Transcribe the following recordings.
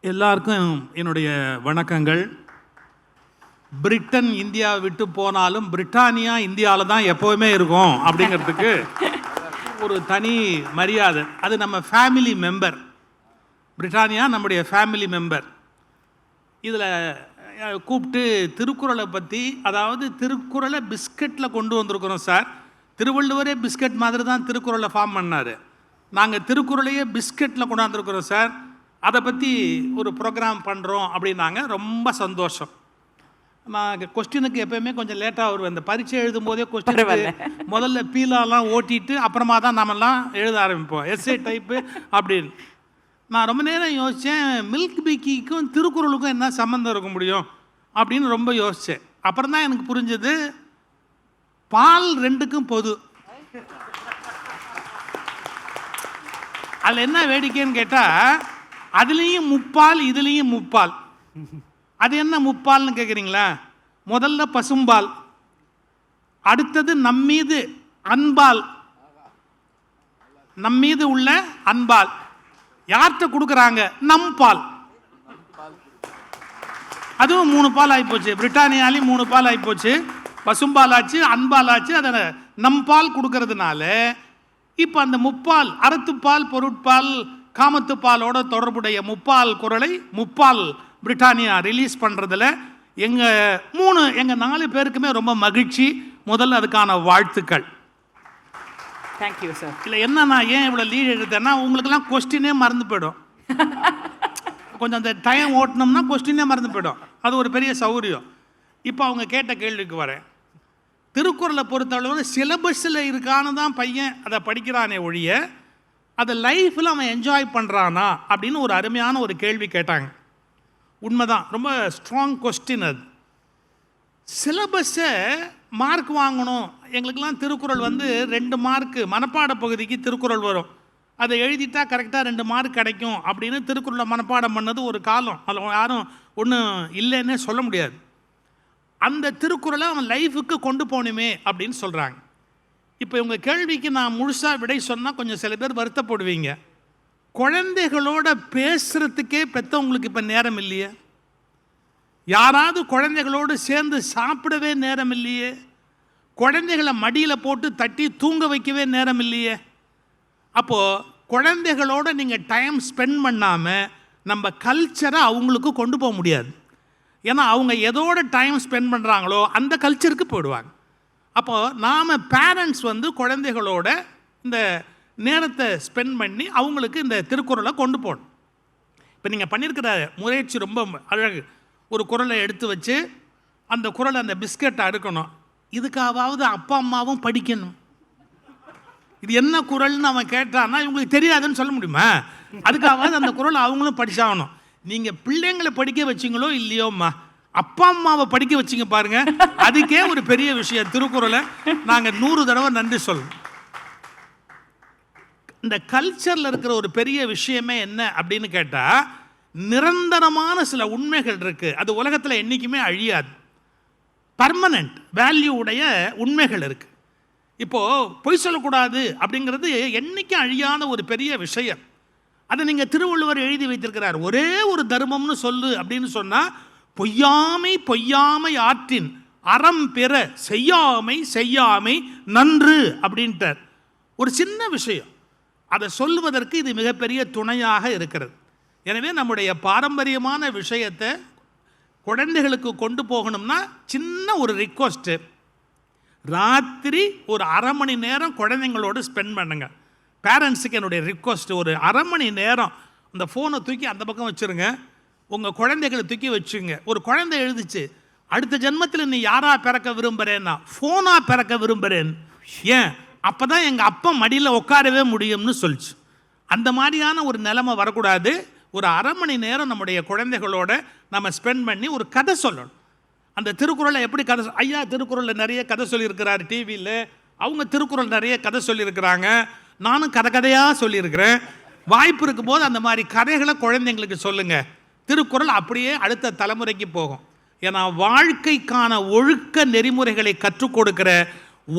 எல்லாருக்கும் என்னுடைய வணக்கங்கள். பிரிட்டன் இந்தியாவை விட்டு போனாலும் பிரிட்டானியா இந்தியாவில் தான் எப்போவுமே இருக்கும் அப்படிங்கிறதுக்கு ஒரு தனி மரியாதை. அது நம்ம ஃபேமிலி மெம்பர். பிரிட்டானியா நம்முடைய ஃபேமிலி மெம்பர். இதில் கூப்பிட்டு திருக்குறளை பற்றி, அதாவது திருக்குறளை பிஸ்கட்டில் கொண்டு வந்திருக்கிறோம் சார். திருவள்ளுவரே பிஸ்கட் மாதிரி தான் திருக்குறளை ஃபார்ம் பண்ணார். நாங்கள் திருக்குறளையே பிஸ்கட்டில் கொண்டாந்துருக்குறோம் சார். அதை பற்றி ஒரு ப்ரோக்ராம் பண்ணுறோம் அப்படின்னாங்க. ரொம்ப சந்தோஷம். நான் கொஸ்டினுக்கு எப்போயுமே கொஞ்சம் லேட்டாக வருவேன். இந்த பரீட்சை எழுதும் போதே கொஸ்டின் முதல்ல பீலாலாம் ஓட்டிட்டு அப்புறமா தான் நம்மெல்லாம் எழுத ஆரம்பிப்போம், எஸ்ஏ டைப்பு அப்படின்னு. நான் ரொம்ப நேரம் யோசித்தேன், மில்க் பிக்கிக்கும் திருக்குறளுக்கும் என்ன சம்மந்தம் இருக்க முடியும் அப்படின்னு ரொம்ப யோசித்தேன். அப்புறம் தான் எனக்கு புரிஞ்சது, பால் ரெண்டுக்கும் பொது. அதில் என்ன வேடிக்கைன்னு கேட்டால், அதுலேயும் முப்பால் இதுலேயும் முப்பால். அது என்ன முப்பால்னு கேட்குறீங்களா? முதல்ல பசும்பால், அடுத்தது நம்மீது அன்பால், நம்மீது உள்ள அன்பால். யார்கிட்ட கொடுக்குறாங்க? நம் பால். அதுவும் 3 பால் ஆகிப்போச்சு. பிரிட்டானியாலையும் 3 பால் ஆகிப்போச்சு. பசும்பால் ஆச்சு, அன்பால் ஆச்சு. அதை நம் பால் கொடுக்கறதுனால இப்போ அந்த முப்பால், அறத்துப்பால், பொருட்பால், காமத்துப்பாலோட தொடர்புடைய முப்பால் குறளை முப்பால் பிரிட்டானியா ரிலீஸ் பண்ணுறதுல எங்கள் 4 பேருக்குமே ரொம்ப மகிழ்ச்சி. முதல்ல அதுக்கான வாழ்த்துக்கள். Thank you sir. இல்லை என்ன, நான் ஏன் இவ்வளோ லீட் எடுத்தேன்னா, உங்களுக்கெல்லாம் கொஸ்டினே மறந்து போயிடும். கொஞ்சம் அந்த டைம் ஓட்டினோம்னா கொஸ்டினே மறந்து போயிடும். அது ஒரு பெரிய சௌகரியம். இப்போ அவங்க கேட்ட கேள்விக்கு வரேன். திருக்குறளை பொறுத்தளவு சிலபஸில் இருக்கான்னு தான் பையன் அதை படிக்கிறானே ஒழிய, அதை லைஃப்பில் அவன் என்ஜாய் பண்ணுறானா அப்படின்னு ஒரு அருமையான ஒரு கேள்வி கேட்டாங்க. உண்மைதான், ரொம்ப ஸ்ட்ராங் கொஸ்டின் அது. சிலபஸை மார்க் வாங்கணும். எங்களுக்கெல்லாம் திருக்குறள் 2 மார்க்கு மனப்பாட பகுதிக்கு திருக்குறள் வரும். அதை எழுதிட்டா கரெக்டாக 2 மார்க் கிடைக்கும் அப்படின்னு திருக்குறளை மனப்பாடம் பண்ணது ஒரு காலம். அதில் யாரும் ஒன்றும் இல்லைன்னே சொல்ல முடியாது. அந்த திருக்குறளை அவன் லைஃபுக்கு கொண்டு போகணுமே அப்படின்னு சொல்கிறாங்க. இப்போ இவங்க கேள்விக்கு நான் முழுசாக விடை சொன்னால் கொஞ்சம் சில பேர் வருத்தப்படுவீங்க. குழந்தைகளோட பேசுகிறதுக்கே பெற்றவங்களுக்கு இப்போ நேரம் இல்லையே. யாராவது குழந்தைகளோடு சேர்ந்து சாப்பிடவே நேரம் இல்லையே. குழந்தைகளை மடியில் போட்டு தட்டி தூங்க வைக்கவே நேரம் இல்லையே. அப்போது குழந்தைகளோடு நீங்கள் டைம் ஸ்பெண்ட் பண்ணாமல் நம்ம கல்ச்சரை அவங்களுக்கு கொண்டு போக முடியாது. ஏன்னா அவங்க எதோட டைம் ஸ்பெண்ட் பண்ணுறாங்களோ அந்த கல்ச்சருக்கு போயிடுவாங்க. அப்போது நாம் பேரண்ட்ஸ் குழந்தைகளோட இந்த நேரத்தை ஸ்பெண்ட் பண்ணி அவங்களுக்கு இந்த திருக்குறளை கொண்டு போகணும். இப்போ நீங்கள் பண்ணியிருக்கிற முயற்சி ரொம்ப அழகு. ஒரு குறளை எடுத்து வச்சு அந்த குறளை அந்த பிஸ்கெட்டை அடுக்கணும். இதுக்காவது அப்பா அம்மாவும் படிக்கணும். இது என்ன குறள்னு அவன் கேட்டான்னா இவங்களுக்கு தெரியாதுன்னு சொல்ல முடியுமா? அதுக்காவது அந்த குறளை அவங்களும் படிச்சாகணும். நீங்கள் பிள்ளைங்களை படிக்க வச்சிங்களோ இல்லையோம்மா, அப்பா அம்மாவை படிக்க வச்சிங்க பாருங்க, அதுக்கே ஒரு பெரிய விஷயம். திருக்குறளை நாங்கள் 100 தடவை நன்றி சொல்லணும். இந்த கல்ச்சரில் இருக்கிற ஒரு பெரிய விஷயமே என்ன அப்படின்னு கேட்டால், நிரந்தரமான சில உண்மைகள் இருக்குது. அது உலகத்தில் என்றைக்குமே அழியாது. பர்மனண்ட் வேல்யூ உடைய உண்மைகள் இருக்குது. இப்போது பொய் சொல்லக்கூடாது அப்படிங்கிறது என்றைக்கும் அழியாத ஒரு பெரிய விஷயம். அதை நீங்கள் திருவள்ளுவர் எழுதி வைத்திருக்கிறார். ஒரே ஒரு தர்மம்னு சொல்லு அப்படின்னு சொன்னால், பொய்யாமை பொய்யாமை ஆற்றின் அறம் பெற செய்யாமை செய்யாமை நன்று அப்படின்ட்டார். ஒரு சின்ன விஷயம், அதை சொல்வதற்கு இது மிகப்பெரிய துணையாக இருக்கிறது. எனவே நம்முடைய பாரம்பரியமான விஷயத்தை குழந்தைகளுக்கு கொண்டு போகணும்னா சின்ன ஒரு ரிக்வஸ்ட்டு, ராத்திரி ஒரு 1/2 மணி நேரம் குழந்தைங்களோடு ஸ்பெண்ட் பண்ணுங்க. பேரண்ட்ஸுக்கு என்னுடைய ரிக்வஸ்ட், ஒரு 1/2 மணி நேரம் அந்த ஃபோனை தூக்கி அந்த பக்கம் வச்சுருங்க, உங்கள் குழந்தைகளை தூக்கி வச்சுங்க. ஒரு குழந்தை எழுதிச்சு, அடுத்த ஜென்மத்தில் நீ யாராக பிறக்க விரும்புகிறேன்னா ஃபோனாக பிறக்க விரும்புகிறேன். ஏன்? அப்போ தான் எங்கள் அப்பா மடியில் உட்காரவே முடியும்னு சொல்லிச்சு. அந்த மாதிரியான ஒரு நிலைமை வரக்கூடாது. ஒரு 1/2 மணி நேரம் நம்முடைய குழந்தைகளோட நம்ம ஸ்பெண்ட் பண்ணி ஒரு கதை சொல்லணும். அந்த திருக்குறளை எப்படி கதை, ஐயா திருக்குறளில் நிறைய கதை சொல்லியிருக்கிறார் டிவியில், அவங்க திருக்குறள் நிறைய கதை சொல்லியிருக்கிறாங்க, நானும் கதையாக சொல்லியிருக்கிறேன். வாய்ப்பு இருக்கும் போது அந்த மாதிரி கதைகளை குழந்தைங்களுக்கு சொல்லுங்கள். திருக்குறள் அப்படியே அடுத்த தலைமுறைக்கு போகும். ஏன்னா வாழ்க்கைக்கான ஒழுக்க நெறிமுறைகளை கற்றுக் கொடுக்கிற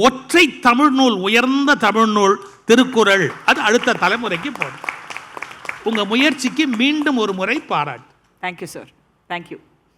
ஒற்றை தமிழ் நூல், உயர்ந்த தமிழ் நூல் திருக்குறள். அது அடுத்த தலைமுறைக்கு போகும். உங்க முயற்சிக்கு மீண்டும் ஒரு முறை பாராட்டு. Thank you sir. தேங்க்யூ.